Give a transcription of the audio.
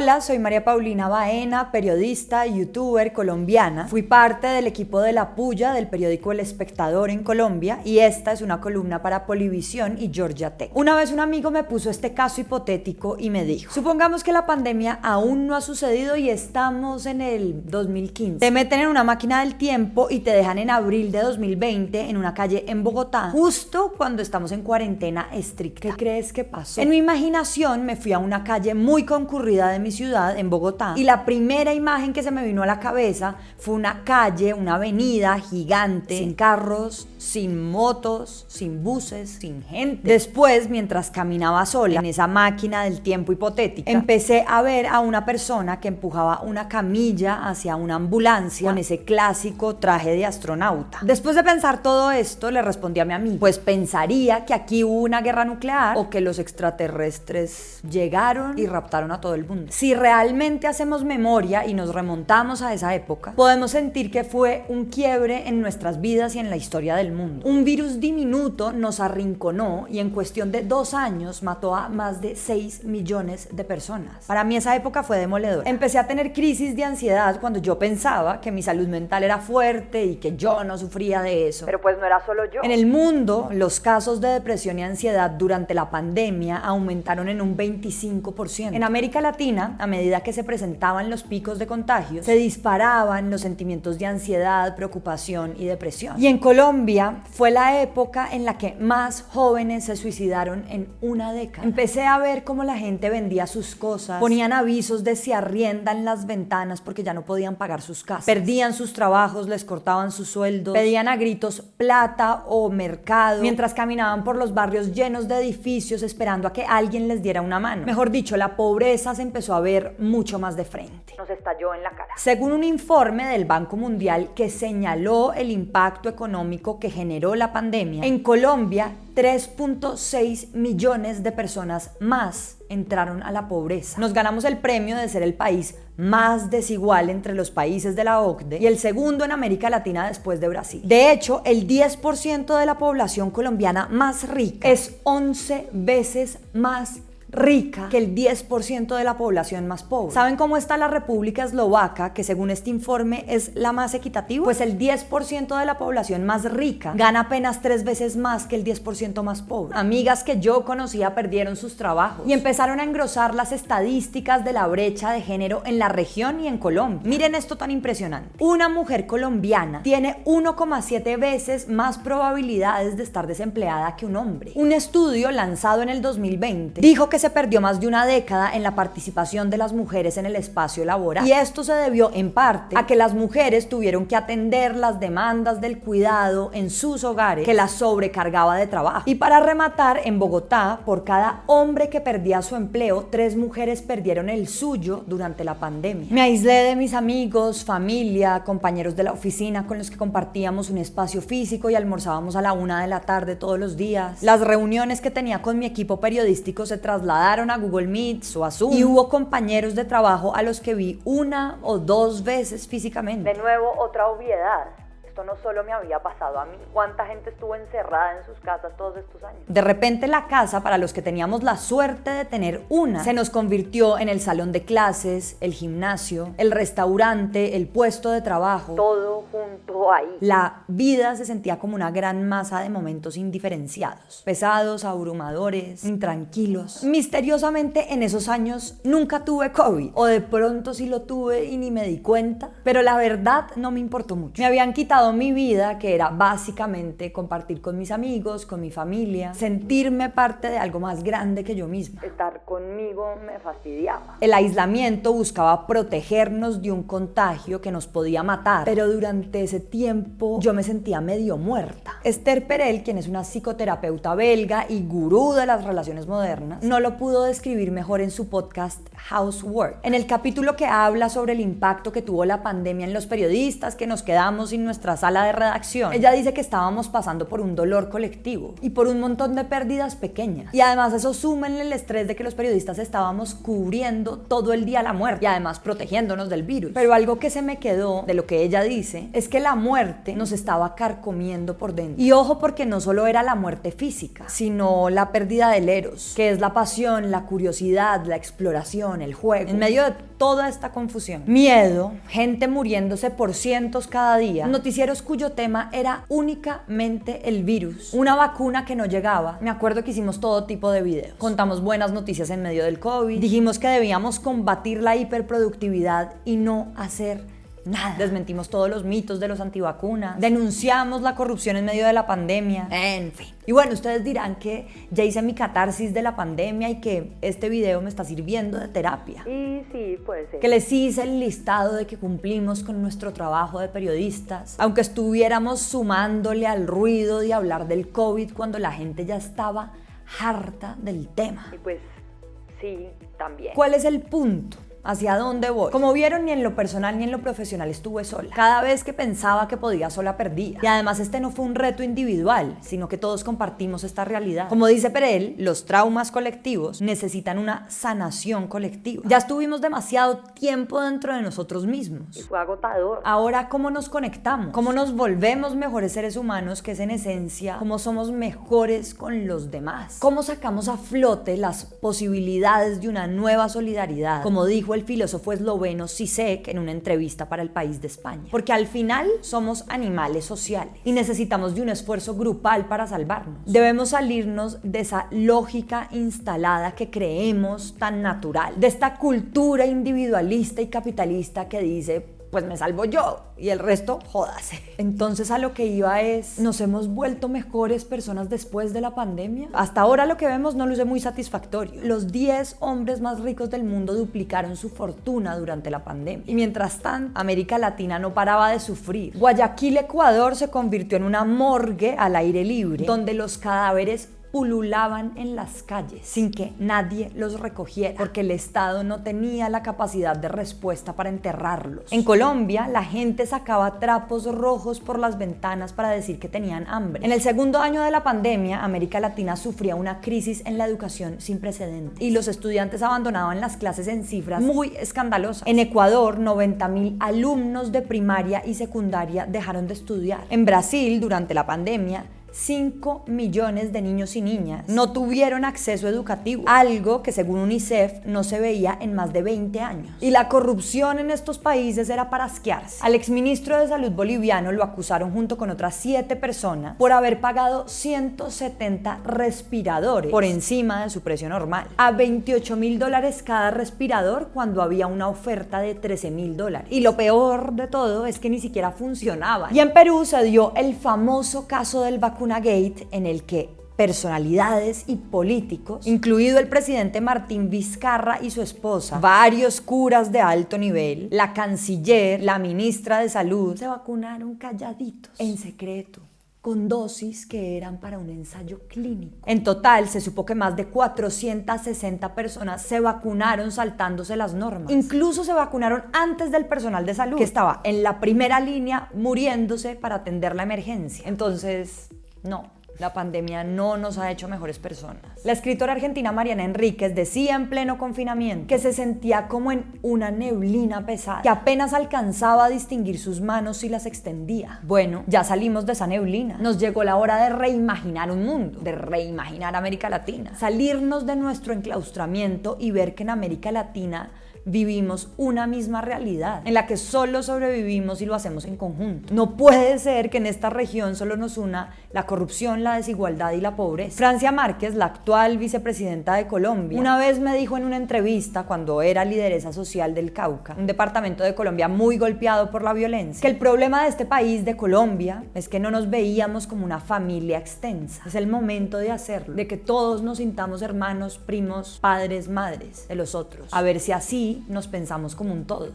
Hola, soy María Paulina Baena, periodista y youtuber colombiana. Fui parte del equipo de La Puya del periódico El Espectador en Colombia y esta es una columna para Polivisión y Georgia Tech. Una vez un amigo me puso este caso hipotético y me dijo: supongamos que la pandemia aún no ha sucedido y estamos en el 2015. Te meten en una máquina del tiempo y te dejan en abril de 2020 en una calle en Bogotá, justo cuando estamos en cuarentena estricta. ¿Qué crees que pasó? En mi imaginación me fui a una calle muy concurrida de mi ciudad, en Bogotá, y la primera imagen que se me vino a la cabeza fue una calle, una avenida gigante, sin carros, sin motos, sin buses, sin gente. Después, mientras caminaba sola en esa máquina del tiempo hipotética, empecé a ver a una persona que empujaba una camilla hacia una ambulancia con ese clásico traje de astronauta. Después de pensar todo esto, le respondí a mi amigo: pues pensaría que aquí hubo una guerra nuclear o que los extraterrestres llegaron y raptaron a todo el mundo. Si realmente hacemos memoria y nos remontamos a esa época, podemos sentir que fue un quiebre en nuestras vidas y en la historia del mundo. Un virus diminuto nos arrinconó y en cuestión de 2 años mató a más de 6 millones de personas. Para mí esa época fue demoledora. Empecé a tener crisis de ansiedad cuando yo pensaba que mi salud mental era fuerte y que yo no sufría de eso. Pero pues no era solo yo. En el mundo, los casos de depresión y ansiedad durante la pandemia aumentaron en un 25%. En América Latina, a medida que se presentaban los picos de contagios, se disparaban los sentimientos de ansiedad, preocupación y depresión. Y en Colombia fue la época en la que más jóvenes se suicidaron en una década. Empecé a ver cómo la gente vendía sus cosas, ponían avisos de se arriendan las ventanas porque ya no podían pagar sus casas, perdían sus trabajos, les cortaban sus sueldos, pedían a gritos plata o mercado, mientras caminaban por los barrios llenos de edificios esperando a que alguien les diera una mano. Mejor dicho, la pobreza se empezó a ver mucho más de frente. Nos estalló en la cara. Según un informe del Banco Mundial que señaló el impacto económico que generó la pandemia, en Colombia 3.6 millones de personas más entraron a la pobreza. Nos ganamos el premio de ser el país más desigual entre los países de la OCDE y el segundo en América Latina después de Brasil. De hecho, el 10% de la población colombiana más rica es 11 veces más rica que el 10% de la población más pobre. ¿Saben cómo está la República Eslovaca, que según este informe es la más equitativa? Pues el 10% de la población más rica gana apenas 3 veces más que el 10% más pobre. Amigas que yo conocía perdieron sus trabajos y empezaron a engrosar las estadísticas de la brecha de género en la región y en Colombia. Miren esto tan impresionante. Una mujer colombiana tiene 1,7 veces más probabilidades de estar desempleada que un hombre. Un estudio lanzado en el 2020 dijo que se perdió más de una década en la participación de las mujeres en el espacio laboral, y esto se debió en parte a que las mujeres tuvieron que atender las demandas del cuidado en sus hogares que las sobrecargaba de trabajo. Y para rematar, en Bogotá, por cada hombre que perdía su empleo, 3 mujeres perdieron el suyo durante la pandemia. Me aislé de mis amigos, familia, compañeros de la oficina con los que compartíamos un espacio físico y almorzábamos a la 1 de la tarde todos los días. Las reuniones que tenía con mi equipo periodístico se trasladaron a Google Meets o a Zoom, y hubo compañeros de trabajo a los que vi 1 o 2 veces físicamente. De nuevo, otra obviedad. Esto no solo me había pasado a mí. ¿Cuánta gente estuvo encerrada en sus casas todos estos años? De repente la casa, para los que teníamos la suerte de tener una, se nos convirtió en el salón de clases, el gimnasio, el restaurante, el puesto de trabajo. Todo junto ahí. La vida se sentía como una gran masa de momentos indiferenciados, pesados, abrumadores, intranquilos. Misteriosamente en esos años nunca tuve COVID, o de pronto sí lo tuve y ni me di cuenta, pero la verdad no me importó mucho. Me habían quitado mi vida, que era básicamente compartir con mis amigos, con mi familia, sentirme parte de algo más grande que yo misma. Estar conmigo me fastidiaba. El aislamiento buscaba protegernos de un contagio que nos podía matar, pero durante ese tiempo yo me sentía medio muerta. Esther Perel, quien es una psicoterapeuta belga y gurú de las relaciones modernas, no lo pudo describir mejor en su podcast Housework. En el capítulo que habla sobre el impacto que tuvo la pandemia en los periodistas que nos quedamos sin nuestra sala de redacción, ella dice que estábamos pasando por un dolor colectivo y por un montón de pérdidas pequeñas. Y además eso súmenle el estrés de que los periodistas estábamos cubriendo todo el día la muerte y además protegiéndonos del virus. Pero algo que se me quedó de lo que ella dice es que la muerte nos estaba carcomiendo por dentro. Y ojo, porque no solo era la muerte física, sino la pérdida del eros, que es la pasión, la curiosidad, la exploración, el juego. En medio de toda esta confusión, miedo, gente muriéndose por cientos cada día, noticieros cuyo tema era únicamente el virus, una vacuna que no llegaba. Me acuerdo que hicimos todo tipo de videos. Contamos buenas noticias en medio del COVID, dijimos que debíamos combatir la hiperproductividad y no hacer nada. Desmentimos todos los mitos de los antivacunas, denunciamos la corrupción en medio de la pandemia, en fin. Y bueno, ustedes dirán que ya hice mi catarsis de la pandemia y que este video me está sirviendo de terapia. Y sí, puede ser. Que les hice el listado de que cumplimos con nuestro trabajo de periodistas, aunque estuviéramos sumándole al ruido de hablar del COVID cuando la gente ya estaba harta del tema. Y pues sí, también. ¿Cuál es el punto? ¿Hacia dónde voy? Como vieron, ni en lo personal ni en lo profesional estuve sola. Cada vez que pensaba que podía sola, perdía. Y además este no fue un reto individual, sino que todos compartimos esta realidad. Como dice Perel, los traumas colectivos necesitan una sanación colectiva. Ya estuvimos demasiado tiempo dentro de nosotros mismos. Y fue agotador. Ahora, ¿cómo nos conectamos? ¿Cómo nos volvemos mejores seres humanos, que es en esencia cómo somos mejores con los demás? ¿Cómo sacamos a flote las posibilidades de una nueva solidaridad? Como dijo el filósofo esloveno Zizek en una entrevista para El País de España. Porque al final somos animales sociales y necesitamos de un esfuerzo grupal para salvarnos. Debemos salirnos de esa lógica instalada que creemos tan natural, de esta cultura individualista y capitalista que dice: pues me salvo yo y el resto, jódase. Entonces a lo que iba es, ¿nos hemos vuelto mejores personas después de la pandemia? Hasta ahora lo que vemos no luce muy satisfactorio. Los 10 hombres más ricos del mundo duplicaron su fortuna durante la pandemia. Y mientras tanto, América Latina no paraba de sufrir. Guayaquil, Ecuador, se convirtió en una morgue al aire libre, donde los cadáveres pululaban en las calles sin que nadie los recogiera, porque el Estado no tenía la capacidad de respuesta para enterrarlos. En Colombia, la gente sacaba trapos rojos por las ventanas para decir que tenían hambre. En el segundo año de la pandemia, América Latina sufría una crisis en la educación sin precedentes y los estudiantes abandonaban las clases en cifras muy escandalosas. En Ecuador, 90.000 alumnos de primaria y secundaria dejaron de estudiar. En Brasil, durante la pandemia, 5 millones de niños y niñas no tuvieron acceso educativo, algo que según UNICEF no se veía en más de 20 años. Y la corrupción en estos países era para asquearse. Al exministro de Salud boliviano lo acusaron junto con otras 7 personas por haber pagado 170 respiradores por encima de su precio normal, a $28.000 cada respirador cuando había una oferta de $13.000. Y lo peor de todo es que ni siquiera funcionaban. Y en Perú se dio el famoso caso del Vacunagate, en el que personalidades y políticos, incluido el presidente Martín Vizcarra y su esposa, varios curas de alto nivel, la canciller, la ministra de Salud, se vacunaron calladitos, en secreto, con dosis que eran para un ensayo clínico. En total, se supo que más de 460 personas se vacunaron saltándose las normas. Incluso se vacunaron antes del personal de salud, que estaba en la primera línea muriéndose para atender la emergencia. Entonces, no. La pandemia no nos ha hecho mejores personas. La escritora argentina Mariana Enríquez decía en pleno confinamiento que se sentía como en una neblina pesada, que apenas alcanzaba a distinguir sus manos si las extendía. Bueno, ya salimos de esa neblina. Nos llegó la hora de reimaginar un mundo, de reimaginar América Latina, salirnos de nuestro enclaustramiento y ver que en América Latina vivimos una misma realidad, en la que solo sobrevivimos y lo hacemos en conjunto. No puede ser que en esta región solo nos una la corrupción, la desigualdad y la pobreza. Francia Márquez, la actual vicepresidenta de Colombia, una vez me dijo en una entrevista, cuando era lideresa social del Cauca, un departamento de Colombia muy golpeado por la violencia, que el problema de este país, de Colombia, es que no nos veíamos como una familia extensa. Es el momento de hacerlo, de que todos nos sintamos hermanos, primos, padres, madres de los otros, a ver si así nos pensamos como un todo.